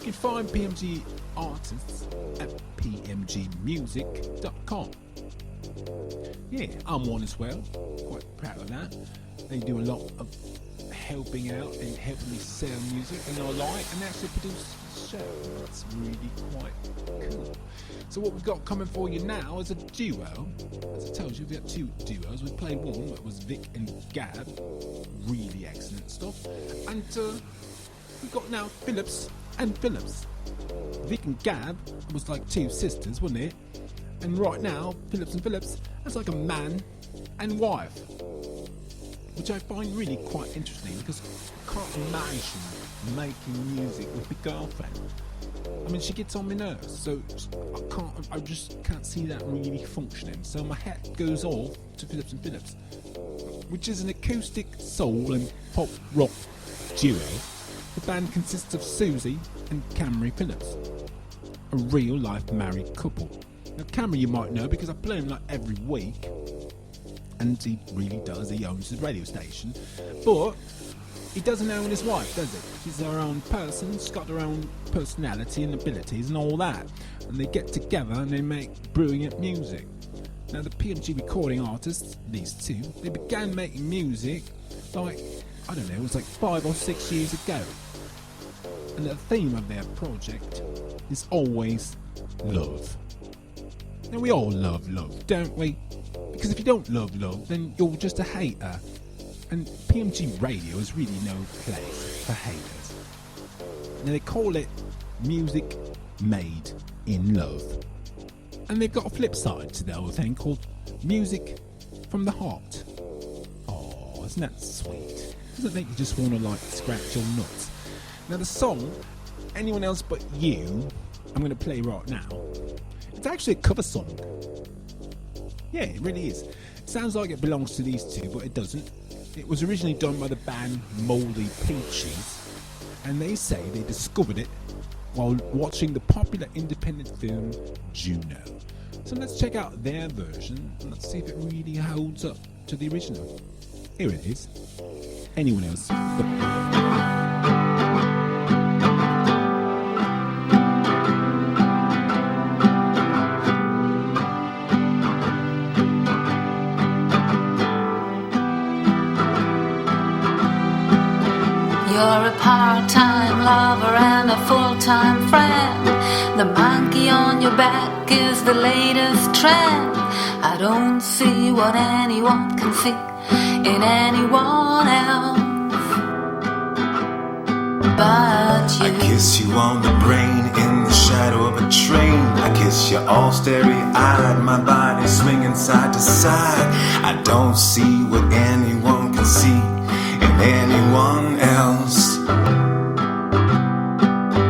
You can find PMG artists at pmgmusic.com. Yeah, I'm one as well. Quite proud of that. They do a lot of helping out and helping me sell music, and I like and actually produce the show. That's really quite cool. So what we've got coming for you now is a duo. As I told you, we've got two duos. We played one that was Vic and Gab. Really excellent stuff. And we've got now Phillips and Phillips. Vic and Gab was like two sisters, wasn't it? And right now, Phillips and Phillips, that's like a man and wife, which I find really quite interesting because I can't imagine making music with my girlfriend. I mean, she gets on my nerves, so I just can't see that really functioning. So my hat goes off to Phillips and Phillips, which is an acoustic soul and pop rock duo. The band consists of Susie and Camry Phillips, a real-life married couple. Now, Camry you might know because I play him like every week, and he really does. He owns his radio station, but he doesn't own his wife, does he? She's her own person. She's got her own personality and abilities and all that, and they get together and they make brilliant music. Now, the PMG recording artists, these two, they began making music like, I don't know, it was like 5 or 6 years ago. And the theme of their project is always love. Now, we all love love, don't we? Because if you don't love love, then you're just a hater. And PMG Radio is really no place for haters. Now, they call it music made in love. And they've got a flip side to the whole thing called music from the heart. Oh, isn't that sweet? Doesn't it make you just want to like scratch your nuts? Now, the song, Anyone Else But You, I'm going to play right now. It's actually a cover song. Yeah, it really is. It sounds like it belongs to these two, but it doesn't. It was originally done by the band Moldy Peaches, and they say they discovered it while watching the popular independent film Juno. So let's check out their version and let's see if it really holds up to the original. Here it is. Anyone Else But You're a part-time lover and a full-time friend. The monkey on your back is the latest trend. I don't see what anyone can see in anyone else but you. I kiss you on the brain in the shadow of a train. I kiss you all starry-eyed, my body swinging side to side. I don't see what anyone can see in anyone else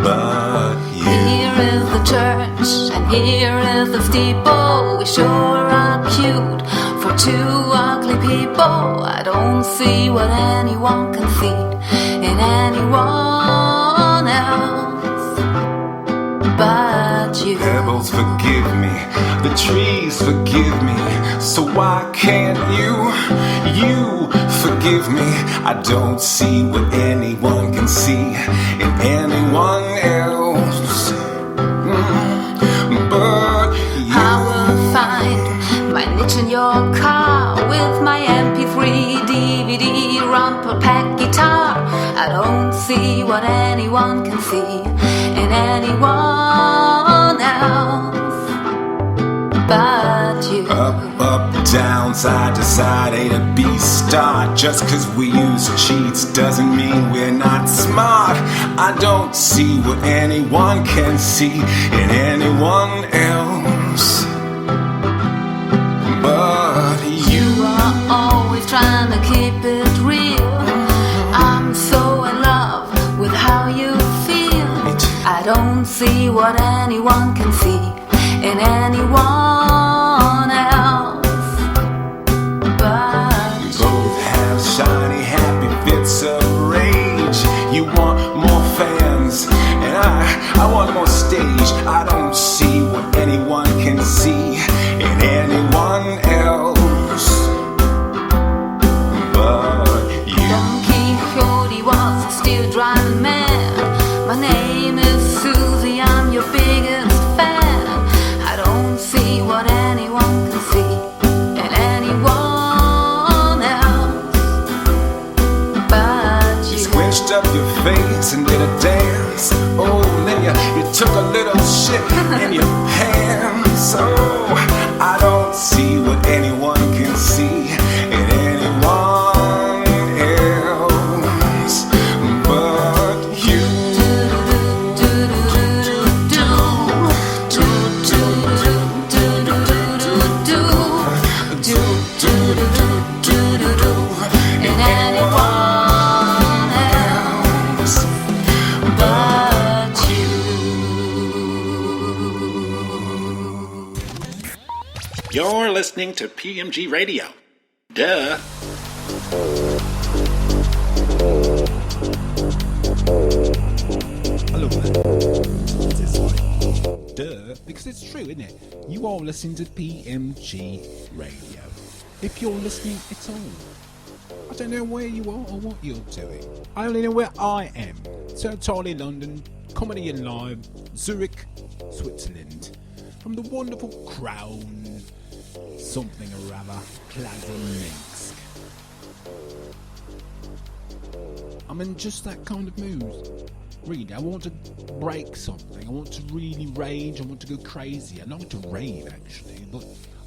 but you. Here is the church and here is the steeple. We sure are cute for two ugly people. I don't see what anyone can see in anyone else but you. Pebbles forgive me, the trees forgive me, so why can't you forgive me? I don't see what anyone can see in anyone else but you. I will find my niche in your car with my MP3, DVD, rumpled pack guitar. I don't see what anyone can see in anyone else but you. Up, down, side to side, A to B star. Just cause we use cheats doesn't mean we're not smart. I don't see what anyone can see in anyone else but you. You are always trying to keep it real. I'm so in love with how you feel. I don't see what anyone can see in anyone else but we both have shiny, happy fits of rage. You want more fans, and I want more stage. I don't see what anyone can see in anyone else but you. Don Quixote was still driving mad. My name is Susie, I'm your biggest fan. I don't see what anyone can see in anyone else but you. Squinched up your face and did a dance. Oh, then you took a little shit in your pants. Oh, I don't see what anyone can see in anyone else but you. In anyone else but you. You're listening to PMG Radio. Duh. I love that. It's like, duh, because it's true, isn't it? You are listening to PMG Radio. If you're listening at all, I don't know where you are or what you're doing. I only know where I am. So Charlie, London, Comedy and Live, Zurich, Switzerland. From the wonderful Crown, something or other, Plaza Minsk. I'm in just that kind of mood. Really, I want to break something. I want to really rage. I want to go crazy. I like to rave, actually, but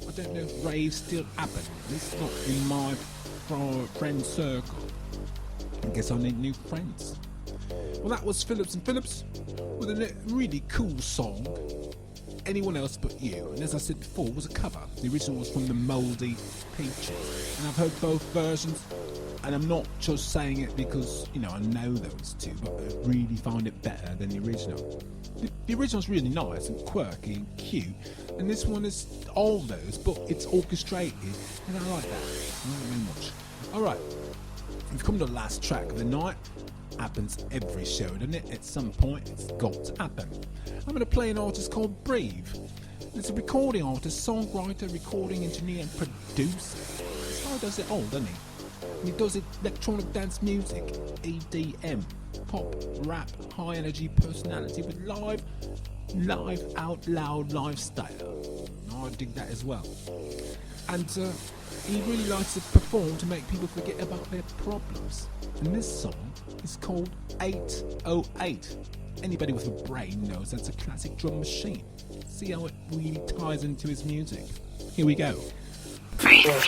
I don't know if raves still happen. At least not in my friend circle. I guess I need new friends. Well, that was Phillips Phillips with a really cool song, Anyone Else But You. And as I said before, it was a cover. The original was from the Mouldy Peaches. And I've heard both versions. And I'm not just saying it because, you know, I know those two, but I really find it better than the original. The original's really nice and quirky and cute, and this one is all those, but it's orchestrated, and I like that very much. Alright, we've come to the last track of the night. Happens every show, doesn't it? At some point, it's got to happen. I'm going to play an artist called Breathe. It's a recording artist, songwriter, recording engineer, and producer. This guy does it all, doesn't he? He does it electronic dance music, EDM, pop, rap, high energy personality with live out loud lifestyle. I dig that as well. And he really likes to perform to make people forget about their problems. And this song is called 808. Anybody with a brain knows that's a classic drum machine. See how it really ties into his music. Here we go. We get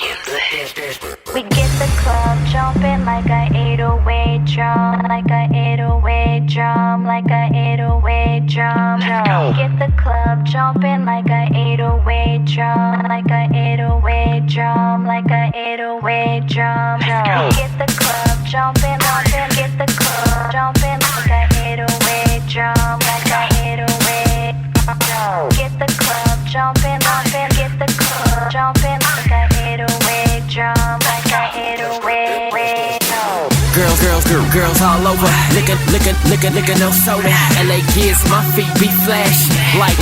the club jumping like a 808 drum, like a 808 drum, like a 808 drum. We get the club jumping like a 808 drum, like a 808 drum, like a 808 drum. We get the club jumping, get the club jumping like a 808 drum, like a 808. Get the club jumping, get the club jumping like a 808. girls all over. Liquor, no soda. LA kids, my feet be flashing. Like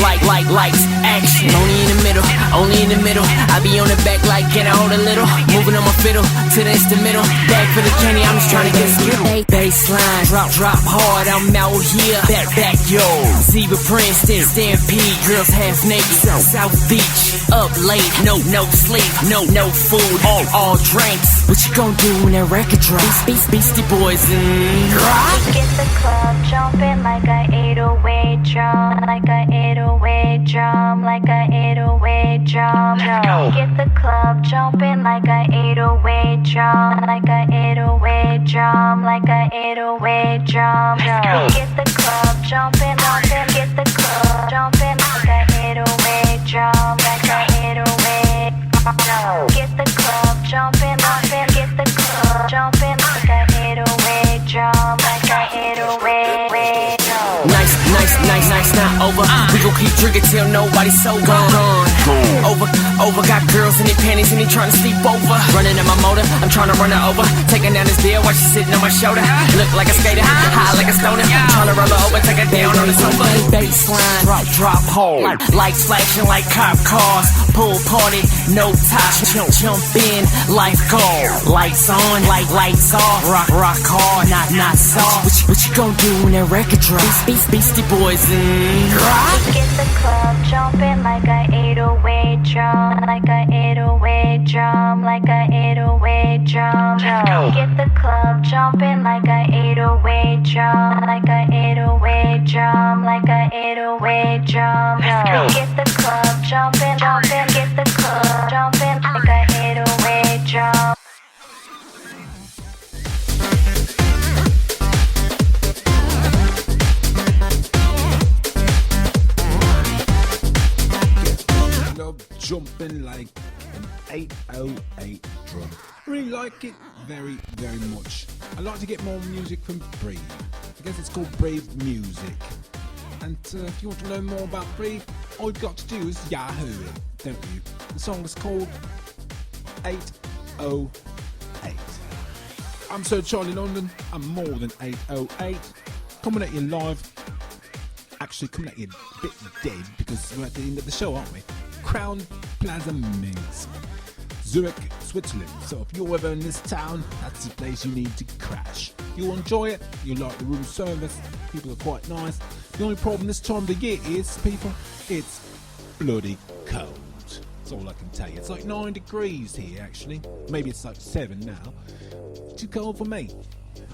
lights, action. Only in the middle. I be on the back like, can I hold a little? Moving on my fiddle to the instrumental. Back for the candy, I'm just trying to get skittle. Baseline, drop hard, I'm out here. Back, yo. Zebra Princeton, Stampede, girls half naked. South Beach, up late, no sleep, no food, all drinks. What you gon' do when that record drops? Beastie Boys and rock. We get the club jumping like a 808 drum, like a 808 drum, like a 808 drum. Get the club jumping like a 808 drum, like a 808 drum, like a 808 drum. Get the club jumping, get the club jumping like a 808 drum, like a 808. Get the club jumping, get the club jumping like a 808 drum, like a 808. Nice, not over. We gon' keep drinking till nobody's so gone. Over, got girls in their panties and they tryna sleep over. Running in my motor, I'm tryna run her over. Taking down this beer while she's sitting on my shoulder. Look like a skater, high like a stoner. Tryna roll her over, take her down on the sofa. Baseline, drop hole. Lights flashing like cop cars. Pool party, no top. Jump in, life goal. Lights on, lights off. Rock hard, not soft. What you gon' do when that record drops? Beastie Boys and rock. Get the club jumping like a 808 drum, like a 808 drum, like a 808 drum. Get the club jumping like a 808 drum, like a 808 drum, like a 808 drum. Get the club jumping, get the club jumping like a 808 drum. Jumping like an 808 drum. Really like it very, very much. I like to get more music from Breathe. I guess it's called Breathe Music. And if you want to know more about Breathe, all you've got to do is Yahoo it, don't you? The song is called 808. I'm Sir Charlie London. I'm more than 808. Coming at you live. Actually, coming at you a bit dead because we're at the end of the show, aren't we? Crown Plaza Minsk, Zurich, Switzerland. So if you're ever in this town, that's the place you need to crash. You'll enjoy it, you like the room service, people are quite nice. The only problem this time of the year is, people, it's bloody cold. That's all I can tell you. It's like 9 degrees here actually. Maybe it's like 7 now. Too cold for me.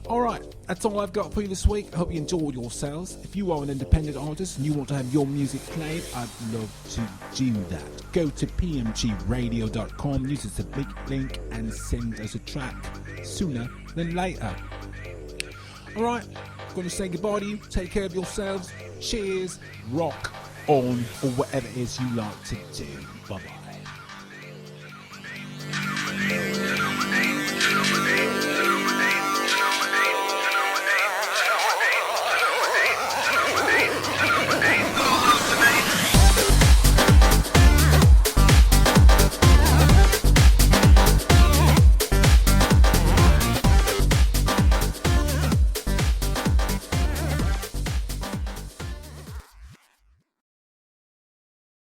Alright, that's all I've got for you this week. I hope you enjoyed yourselves. If you are an independent artist and you want to have your music played, I'd love to do that. Go to pmgradio.com, use the big link and send us a track sooner than later. Alright, I'm going to say goodbye to you. Take care of yourselves. Cheers, rock on, or whatever it is you like to do. Bye bye.